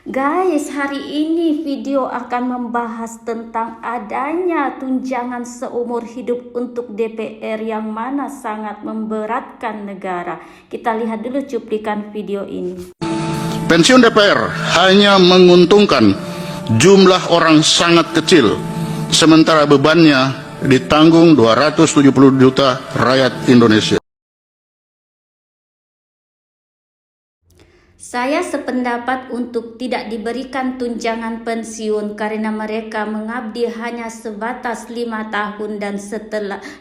Guys, hari ini video akan membahas tentang adanya tunjangan seumur hidup untuk DPR yang mana sangat memberatkan negara. Kita lihat dulu cuplikan video ini. Pensiun DPR hanya menguntungkan jumlah orang sangat kecil, sementara bebannya ditanggung 270 juta rakyat Indonesia. Saya sependapat untuk tidak diberikan tunjangan pensiun karena mereka mengabdi hanya sebatas 5 tahun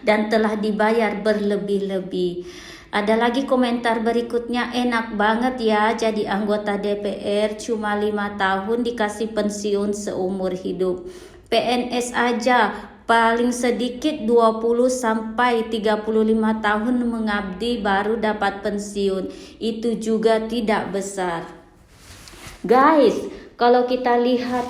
dan telah dibayar berlebih-lebih. Ada lagi komentar berikutnya, enak banget ya jadi anggota DPR cuma 5 tahun dikasih pensiun seumur hidup. PNS aja paling sedikit 20 sampai 35 tahun mengabdi baru dapat pensiun. Itu juga tidak besar. Guys, kalau kita lihat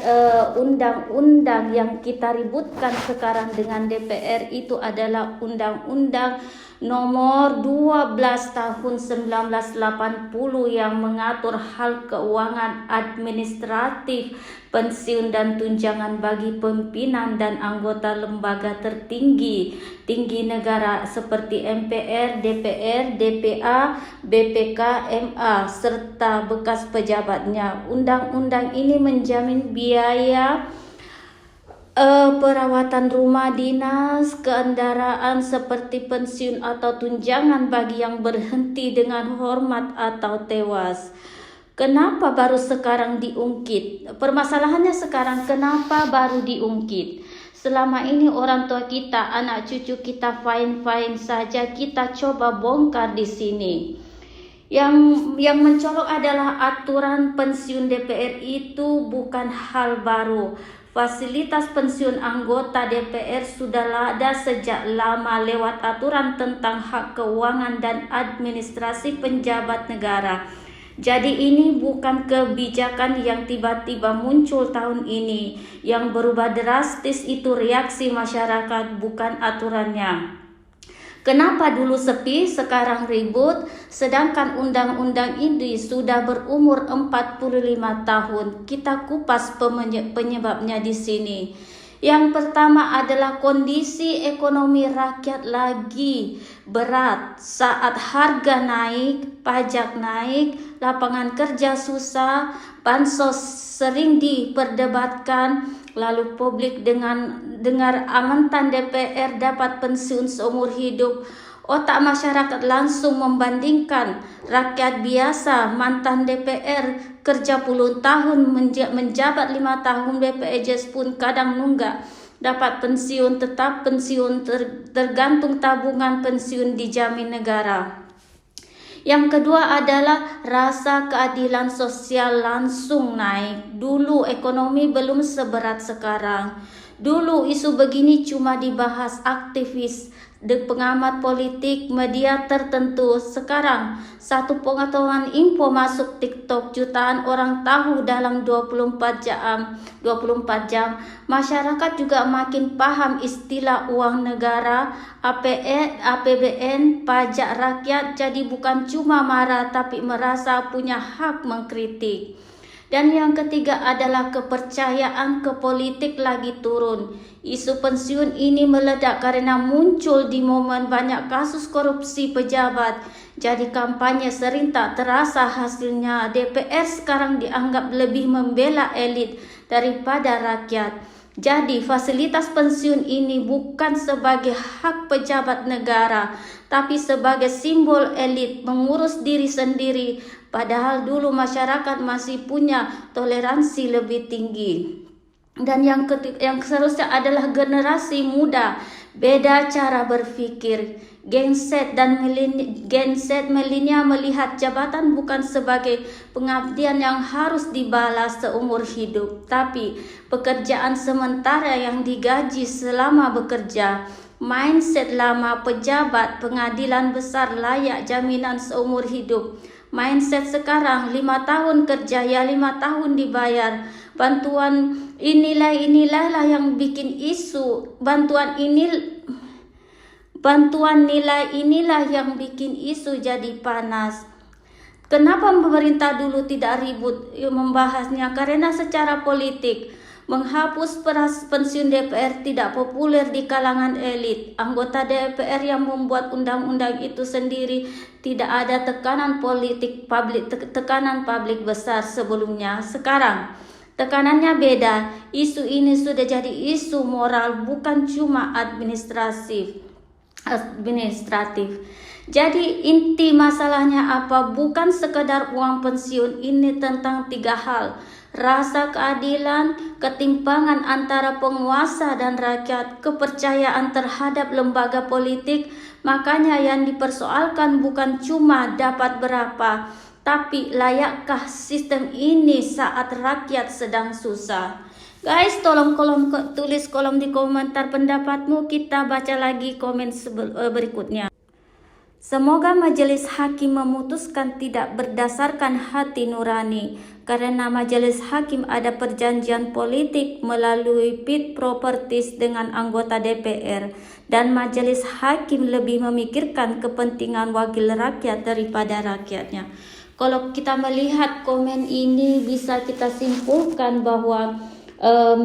undang-undang yang kita ributkan sekarang dengan DPR itu adalah Undang-Undang Nomor 12 Tahun 1980 yang mengatur hal keuangan administratif, pensiun dan tunjangan bagi pimpinan dan anggota lembaga tertinggi negara seperti MPR, DPR, DPA, BPK, MA serta bekas pejabatnya. Undang-undang ini menjamin biaya perawatan rumah dinas, kendaraan seperti pensiun atau tunjangan bagi yang berhenti dengan hormat atau tewas. Kenapa baru sekarang diungkit? Permasalahannya sekarang kenapa baru diungkit? Selama ini orang tua kita, anak cucu kita fine-fine saja, kita coba bongkar di sini. Yang mencolok adalah aturan pensiun DPR itu bukan hal baru. Fasilitas pensiun anggota DPR sudah ada sejak lama lewat aturan tentang hak keuangan dan administrasi penjabat negara. Jadi ini bukan kebijakan yang tiba-tiba muncul tahun ini. Yang berubah drastis itu reaksi masyarakat, bukan aturannya. Kenapa dulu sepi, sekarang ribut, sedangkan undang-undang ini sudah berumur 45 tahun. Kita kupas penyebabnya di sini. Yang pertama adalah kondisi ekonomi rakyat lagi berat saat harga naik, pajak naik, lapangan kerja susah, bansos sering diperdebatkan, lalu publik dengar amantan DPR dapat pensiun seumur hidup. Otak masyarakat langsung membandingkan rakyat biasa mantan DPR kerja puluhan tahun menjabat 5 tahun BPJS pun kadang nunggak dapat pensiun, tetap pensiun tergantung tabungan pensiun dijamin negara. Yang kedua adalah rasa keadilan sosial langsung naik. Dulu ekonomi belum seberat sekarang. Dulu isu begini cuma dibahas aktivis, pengamat politik, media tertentu. Sekarang satu pengetahuan info masuk TikTok, jutaan orang tahu dalam 24 jam. Masyarakat juga makin paham istilah uang negara, APBN, pajak rakyat. Jadi bukan cuma marah tapi merasa punya hak mengkritik. Dan yang ketiga adalah kepercayaan ke politik lagi turun. Isu pensiun ini meledak karena muncul di momen banyak kasus korupsi pejabat. Jadi kampanye sering tak terasa hasilnya. DPR sekarang dianggap lebih membela elit daripada rakyat. Jadi fasilitas pensiun ini bukan sebagai hak pejabat negara, tapi sebagai simbol elit mengurus diri sendiri. Padahal dulu masyarakat masih punya toleransi lebih tinggi. Dan yang seterusnya adalah generasi muda, beda cara berpikir. Gen Z milenial melihat jabatan bukan sebagai pengabdian yang harus dibalas seumur hidup, tapi pekerjaan sementara yang digaji selama bekerja. Mindset lama pejabat pengadilan besar layak jaminan seumur hidup. Mindset sekarang 5 tahun kerja ya 5 tahun dibayar. Bantuan inilah yang bikin isu. Bantuan nilai inilah yang bikin isu jadi panas. Kenapa pemerintah dulu tidak ribut membahasnya? Karena secara politik menghapus pensiun DPR tidak populer di kalangan elit. Anggota DPR yang membuat undang-undang itu sendiri tidak ada tekanan tekanan publik besar sebelumnya. Sekarang tekanannya beda. Isu ini sudah jadi isu moral, bukan cuma administratif. Jadi inti masalahnya apa? Bukan sekedar uang pensiun, ini tentang 3 hal. Rasa keadilan, ketimpangan antara penguasa dan rakyat, kepercayaan terhadap lembaga politik. Makanya yang dipersoalkan bukan cuma dapat berapa, tapi layakkah sistem ini saat rakyat sedang susah. Guys, tolong tulis kolom di komentar pendapatmu. Kita baca lagi komen berikutnya. Semoga majelis hakim memutuskan tidak berdasarkan hati nurani, karena majelis hakim ada perjanjian politik melalui fit properties dengan anggota DPR, dan majelis hakim lebih memikirkan kepentingan wakil rakyat daripada rakyatnya. Kalau kita melihat komen ini, bisa kita simpulkan bahwa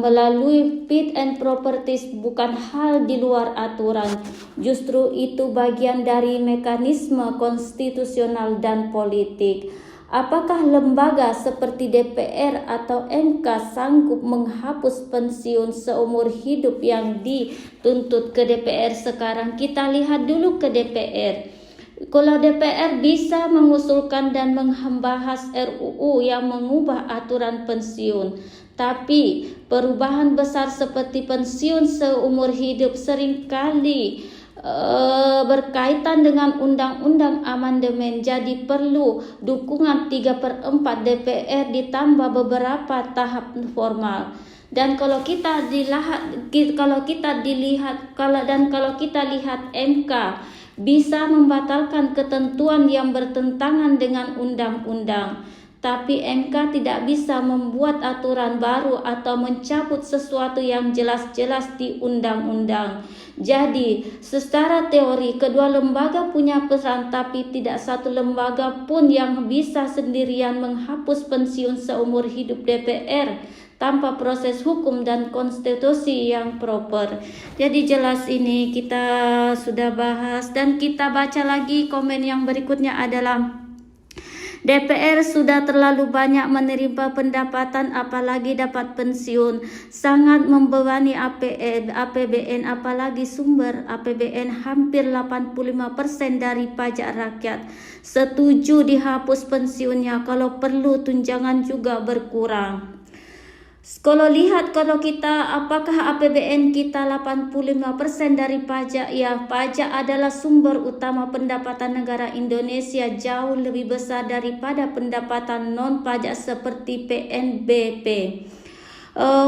melalui fit and properties bukan hal di luar aturan, justru itu bagian dari mekanisme konstitusional dan politik. Apakah lembaga seperti DPR atau MK sanggup menghapus pensiun seumur hidup yang dituntut ke DPR sekarang? Kita lihat dulu ke DPR. Kalau DPR bisa mengusulkan dan membahas RUU yang mengubah aturan pensiun, tapi perubahan besar seperti pensiun seumur hidup seringkali berkaitan dengan undang-undang amandemen, jadi perlu dukungan 3/4 DPR ditambah beberapa tahap formal. Dan kalau kita lihat MK bisa membatalkan ketentuan yang bertentangan dengan undang-undang, tapi MK tidak bisa membuat aturan baru atau mencabut sesuatu yang jelas-jelas di undang-undang. Jadi, secara teori kedua lembaga punya peran, tapi tidak satu lembaga pun yang bisa sendirian menghapus pensiun seumur hidup DPR tanpa proses hukum dan konstitusi yang proper. Jadi jelas ini kita sudah bahas, dan kita baca lagi komen yang berikutnya adalah DPR sudah terlalu banyak menerima pendapatan, apalagi dapat pensiun. Sangat membebani APBN, apalagi sumber APBN hampir 85% dari pajak rakyat. Setuju dihapus pensiunnya, kalau perlu tunjangan juga berkurang. Kalau kita apakah APBN kita 85% dari pajak? Ya, pajak adalah sumber utama pendapatan negara Indonesia, jauh lebih besar daripada pendapatan non pajak seperti PNBP.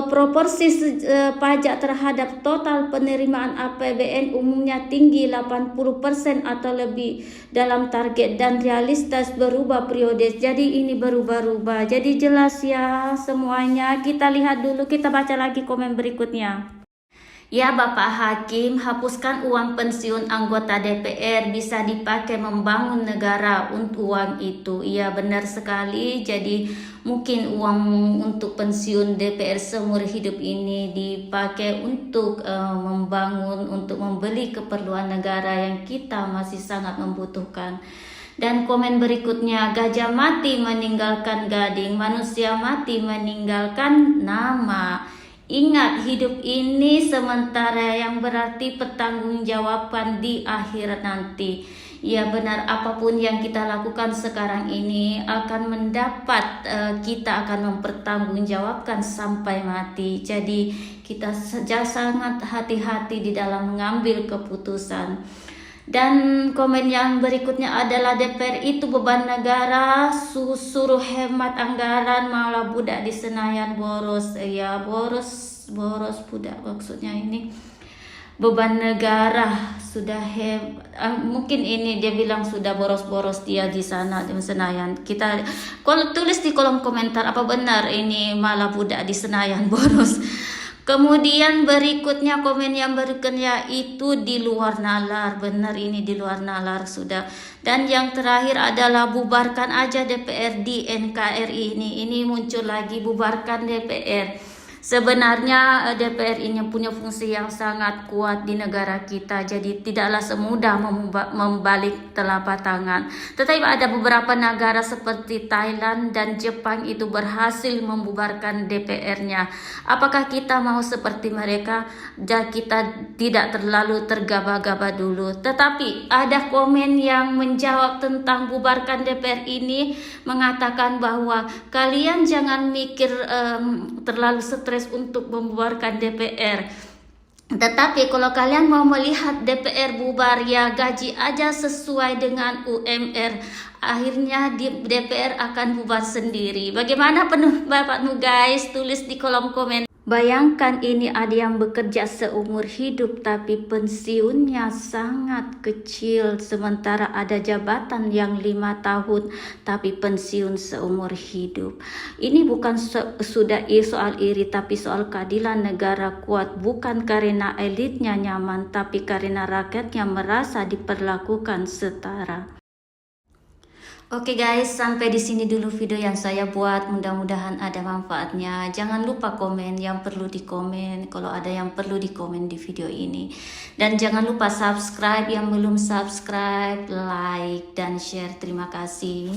Proporsi pajak terhadap total penerimaan APBN umumnya tinggi 80% atau lebih dalam target dan realistis berubah periode. Jadi ini berubah-ubah. Jadi jelas ya semuanya. Kita lihat dulu, kita baca lagi komen berikutnya. Ya Bapak Hakim, hapuskan uang pensiun anggota DPR, bisa dipakai membangun negara untuk uang itu. Iya benar sekali, jadi mungkin uang untuk pensiun DPR seumur hidup ini dipakai untuk membangun, untuk membeli keperluan negara yang kita masih sangat membutuhkan. Dan komen berikutnya, gajah mati meninggalkan gading, manusia mati meninggalkan nama. Ingat, hidup ini sementara, yang berarti pertanggungjawaban di akhirat nanti. Ya benar, apapun yang kita lakukan sekarang ini akan mendapat, kita akan mempertanggungjawabkan sampai mati. Jadi kita sangat hati-hati di dalam mengambil keputusan. Dan komen yang berikutnya adalah DPR itu beban negara, suruh hemat anggaran malah budak di Senayan boros. Ya boros budak, maksudnya ini beban negara sudah mungkin ini dia bilang sudah boros-boros dia di sana di Senayan. Kita kalau tulis di kolom komentar apa benar ini malah budak di Senayan boros. Kemudian berikutnya komen yang berikutnya itu di luar nalar. Benar, ini di luar nalar sudah. Dan yang terakhir adalah bubarkan aja DPR di NKRI ini. Ini muncul lagi, bubarkan DPR. Sebenarnya DPR ini punya fungsi yang sangat kuat di negara kita, jadi tidaklah semudah membalik telapak tangan. Tetapi ada beberapa negara seperti Thailand dan Jepang itu berhasil membubarkan DPR-nya. Apakah kita mau seperti mereka? Dan kita tidak terlalu tergaba-gaba dulu. Tetapi ada komen yang menjawab tentang bubarkan DPR ini, mengatakan bahwa kalian jangan mikir terlalu stres untuk membubarkan DPR. Tetapi kalau kalian mau melihat DPR bubar, ya gaji aja sesuai dengan UMR. Akhirnya DPR akan bubar sendiri. Bagaimana pendapatmu guys? Tulis di kolom komen. Bayangkan ini ada yang bekerja seumur hidup tapi pensiunnya sangat kecil. Sementara ada jabatan yang 5 tahun tapi pensiun seumur hidup. Ini bukan sudah soal iri tapi soal keadilan negara kuat. Bukan karena elitnya nyaman tapi karena rakyatnya merasa diperlakukan setara. Oke guys, sampai di sini dulu video yang saya buat. Mudah-mudahan ada manfaatnya. Jangan lupa komen yang perlu dikomen kalau ada yang perlu dikomen di video ini. Dan jangan lupa subscribe yang belum subscribe, like dan share. Terima kasih.